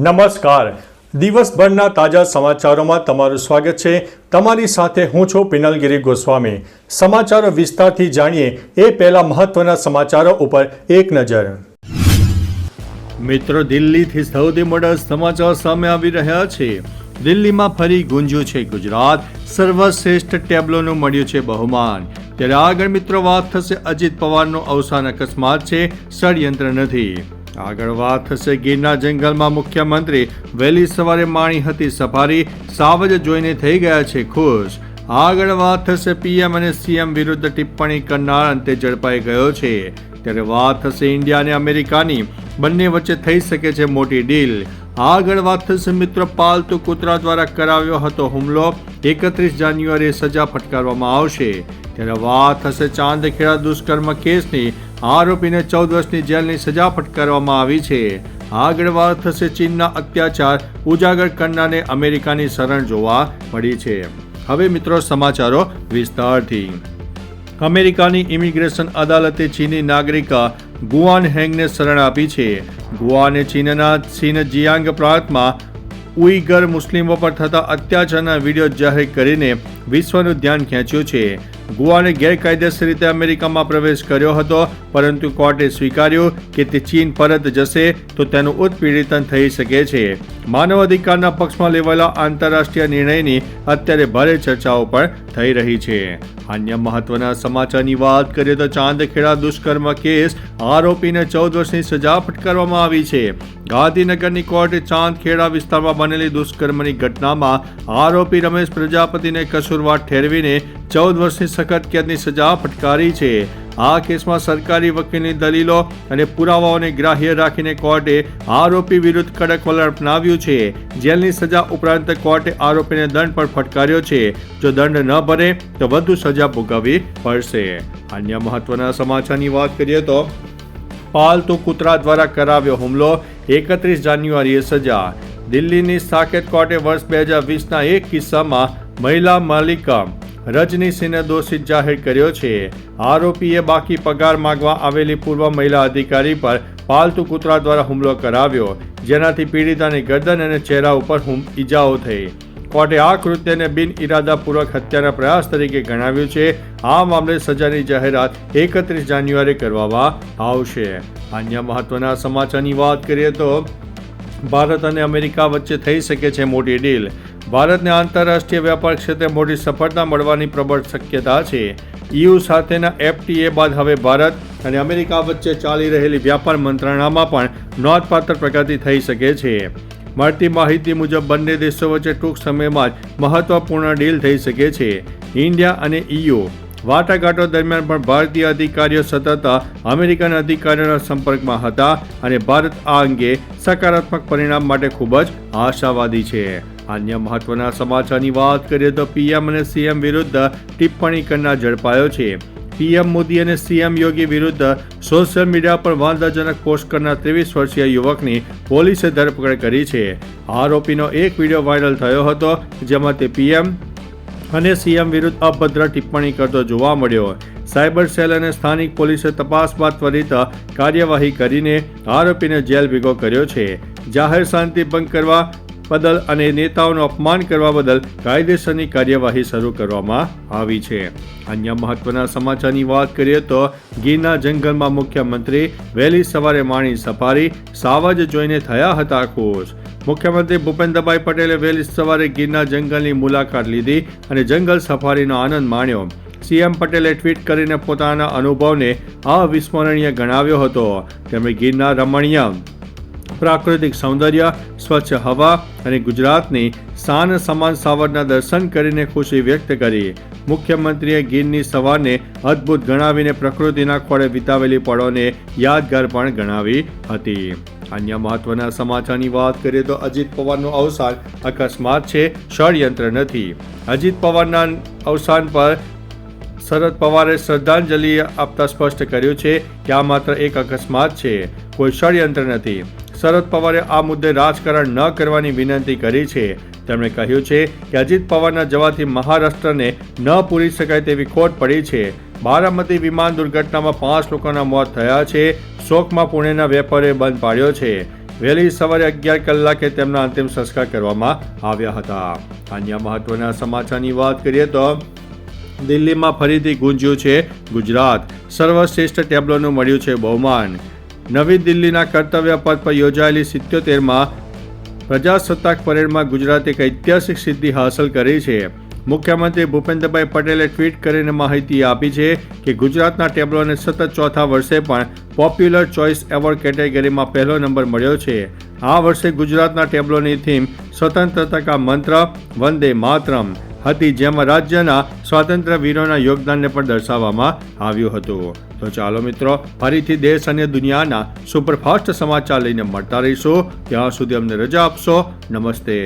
નમસ્કાર. દિવસભરના તાજા સમાચારોમાં તમારું સ્વાગત છે. તમારી સાથે હું છું પિનલગીરી ગોસ્વામી. સમાચારો વિસ્તારથી જાણીએ એ પહેલા મહત્વના સમાચારો ઉપર એક નજર. મિત્રો, દિલ્હીથી સૌથી મોટા સમાચાર સામે આવી રહ્યા છે. દિલ્હીમાં ફરી ગુંજ્યું છે ગુજરાત સર્વશ્રેષ્ઠ ટેબ્લોનું મળ્યું છે બહુમાન. ત્યારે આગળ મિત્રો વાત થશે અજીત પવારનું અવસાન અકસ્માત છે, ષડયંત્ર નથી. આગળ વાત થશે ગીરના જંગલમાં મુખ્યમંત્રી વહેલી સવારે માણી હતી સફારી, સાવજ જોઈને થઈ ગયા છે ખુશ. આગળ વાત થશે પીએમ અને સીએમ વિરુદ્ધ ટિપ્પણી કરનાર અંતે ઝડપાઈ ગયો છે. ત્યારે વાત થશે ઇન્ડિયા અને અમેરિકાની બંને વચ્ચે થઈ શકે છે મોટી ડીલ. આગળ વાત થશે મિત્રો પાલતુ કૂતરા દ્વારા કરાવ્યો હતો હુમલો, 31 જાન્યુઆરીએ સજા ફટકારવામાં આવશે. ત્યારે વાત થશે ચાંદખેડા દુષ્કર્મ કેસની આરોપીને 14 વર્ષની જેલની સજા ફટકારવામાં આવી છે. આગળ વાત થશે ચીનના અત્યાચાર ઉજાગર કરનારને અમેરિકાની શરણ જોવા મળી છે. હવે મિત્રો સમાચારો વિસ્તારથી. અમેરિકાની ઇમિગ્રેશન અદાલતે ચીની નાગરિક ગુઆન હેંગને શરણ આપી છે. ગુઆને ચીનના શિનજિયાંગ પ્રાંતમાં ઉઈગર મુસ્લિમો પર થતા અત્યાચારના વિડીયો જાહેર કરીને વિશ્વનું ધ્યાન ખેંચ્યું છે. ગુઆને ગેરકાયદેસર રીતે અમેરિકામાં પ્રવેશ કર્યો હતો, પરંતુ કોર્ટે સ્વીકાર્યું કે તે ચીન પરત જશે તો તેનું ઉત્પીડિતન થઈ શકે છે. માનવ અધિકારના પક્ષમાં લેવાયેલા આંતરરાષ્ટ્રીય નિર્ણયની અત્યારે ભારે ચર્ચાઓ પણ થઈ રહી છે. અન્ય મહત્વના સમાચારની વાત કરીએ તો ચાંદખેડા દુષ્કર્મ કેસ આરોપીને 14 વર્ષની સજા ફટકારવામાં આવી છે. ગાંધીનગરની કોર્ટે ચાંદખેડા વિસ્તારમાં બનેલી દુષ્કર્મની ઘટનામાં આરોપી રમેશ પ્રજાપતિને કસૂરવાર ઠેરવીને 14 વર્ષની સખત કેદની સજા ફટકારી છે. આ કેસમાં સરકારી વકીલની દલીલો અને પુરાવાઓને ગ્રાહ્ય રાખીને કોર્ટે આરોપી વિરુદ્ધ કડક વલણ અપનાવ્યું છે. જેલની સજા ઉપરાંત કોર્ટે આરોપીને દંડ પણ ફટકાર્યો છે. જો દંડ ન ભરે તો વધુ સજા ભોગવવી પડશે. અન્ય મહત્વના સમાચારની વાત કરીએ તો પાલતુ કૂતરા દ્વારા કરાવ્યો હુમલો, 31 જાન્યુઆરીએ સજા. દિલ્હીની સાકેત કોર્ટે વર્ષ 2020ના એક કિસ્સામાં મહિલા માલિક રજની સિંહને દોષિત જાહેર કર્યો છે. આરોપીએ બાકી પગાર માંગવા આવેલી પૂર્વ મહિલા અધિકારી પર પાલતુ કૂતરા દ્વારા હુમલો કરાવ્યો, જેનાથી પીડિતાની ગરદન અને ચહેરા ઉપર ઈજાઓ થઈ. કોર્ટે આ કૃત્યને બિન ઇરાદાપૂર્વક હત્યાના પ્રયાસ તરીકે ગણાવ્યું છે. આ મામલે સજાની જાહેરાત 31 જાન્યુઆરી કરવામાં આવશે. અન્ય મહત્વના સમાચારની વાત કરીએ તો ભારત અને અમેરિકા વચ્ચે થઈ શકે છે મોટી ડીલ. ભારતને આંતરરાષ્ટ્રીય વ્યાપાર ક્ષેત્રે મોટી સફળતા મળવાની પ્રબળ શક્યતા છે. EU સાથેના FTA બાદ હવે ભારત અને અમેરિકા વચ્ચે ચાલી રહેલી વ્યાપાર મંત્રણામાં પણ નોંધપાત્ર પ્રગતિ થઈ શકે છે. મળતી માહિતી મુજબ બંને દેશો વચ્ચે ટૂંક સમયમાં જ મહત્વપૂર્ણ ડીલ થઈ શકે છે. ઇન્ડિયા અને EU વાટાઘાટો દરમિયાન પણ ભારતીય અધિકારીઓ સતત અમેરિકન અધિકારીઓના સંપર્કમાં હતા અને ભારત આ અંગે સકારાત્મક પરિણામ માટે ખૂબ જ આશાવાદી છે. અન્ય મહત્વના સમાચારની વાત કરીએ તો પીએમ અને સીએમ વિરુદ્ધ ટિપ્પણી કરનાર ઝડપાયો છે. પીએમ મોદી અને સીએમ યોગી વિરુદ્ધ સોશિયલ મીડિયા પર વાંધાજનક પોસ્ટ કરનાર 23 વર્ષીય યુવકની પોલીસે ધરપકડ કરી છે. આરોપીનો એક વિડીયો વાયરલ થયો હતો, જેમાં તે પીએમ અને સીએમ વિરુદ્ધ અભદ્ર ટિપ્પણી કરતો જોવા મળ્યો. સાયબર સેલ અને સ્થાનિક પોલીસે તપાસ બાદ ત્વરિત કાર્યવાહી કરીને આરોપીને જેલ ભેગો કર્યો છે. જાહેર શાંતિ ભંગ કરવા બદલ અને નેતાઓનું અપમાન કરવા બદલ કાયદેસરની કાર્યવાહી શરૂ કરવામાં આવી છે. અન્ય મહત્વના સમાચારની વાત કરીએ તો ગીરના જંગલમાં મુખ્યમંત્રી વહેલી સવારે માણી સફારી, સાવજ જોઈને થયા હતા ખુશ. મુખ્યમંત્રી ભૂપેન્દ્રભાઈ પટેલે વહેલી સવારે ગીરના જંગલની મુલાકાત લીધી અને જંગલ સફારીનો આનંદ માણ્યો. સીએમ પટેલે ટ્વીટ કરીને પોતાના અનુભવને અવિસ્મરણીય ગણાવ્યો હતો. તેમણે ગીરના રમણીય પ્રાકૃતિક સૌંદર્ય, સ્વચ્છ હવા અને ગુજરાતની શાન સમાન સાવજના દર્શન કરીને ખુશી વ્યક્ત કરી. મુખ્યમંત્રીએ ગીરની સવારને અદ્ભુત ગણાવીને પ્રકૃતિના ખોળે વિતાવેલી પળોને યાદગાર પણ ગણાવી હતી. અન્ય મહત્વના સમાચારની વાત કરીએ તો અજીત પવારનું અવસાન અકસ્માત છે, ષડયંત્ર નથી. અજીત પવારના અવસાન પર શરદ પવારે શ્રદ્ધાંજલિ આપતા સ્પષ્ટ કર્યું છે કે આ માત્ર એક અકસ્માત છે, કોઈ ષડયંત્ર નથી. શરદ પવારે આ મુદ્દે રાજકારણ ન કરવાની વિનંતી કરી છે. તેમણે કહ્યું છે કે અજીત પવારના જવાથી મહારાષ્ટ્રને ન પૂરી શકાય તેવી ખોટ પડી છે. બારામતી વિમાન દુર્ઘટનામાં 5 લોકોના મોત થયા છે. શોકમાં પુણેના વેપારીએ બંધ પાડ્યો છે. વહેલી સવારે 11 કલાકે તેમના અંતિમ સંસ્કાર કરવામાં આવ્યા હતા. અન્ય મહત્વના સમાચારની વાત કરીએ તો દિલ્હીમાં ફરીથી ગુંજ્યું છે ગુજરાત, સર્વશ્રેષ્ઠ ટેબ્લોનું મળ્યું છે બહુમાન. નવી દિલ્હીના કર્તવ્ય પથ પર યોજાયેલી 77માં પ્રજાસત્તાક પરેડમાં ગુજરાતે એક ઐતિહાસિક સિદ્ધિ હાંસલ કરી છે. મુખ્યમંત્રી ભૂપેન્દ્રભાઈ પટેલે ટ્વીટ કરીને માહિતી આપી છે કે ગુજરાતના ટેબ્લોને સતત ચોથા વર્ષે પણ પોપ્યુલર ચોઇસ એવોર્ડ કેટેગરીમાં પહેલો નંબર મળ્યો છે. આ વર્ષે ગુજરાતના ટેબ્લોની થીમ સ્વતંત્રતા કા મંત્ર વંદે માતરમ હતી, જેમાં રાજ્યના સ્વાતંત્ર્ય વીરોના યોગદાનને પણ દર્શાવવામાં આવ્યું હતું. તો ચાલો મિત્રો, ફરીથી દેશ અને દુનિયાના સુપરફાસ્ટ સમાચાર લઈને મળતા રહીશું. ત્યાં સુધી અમને રજા આપશો. નમસ્તે.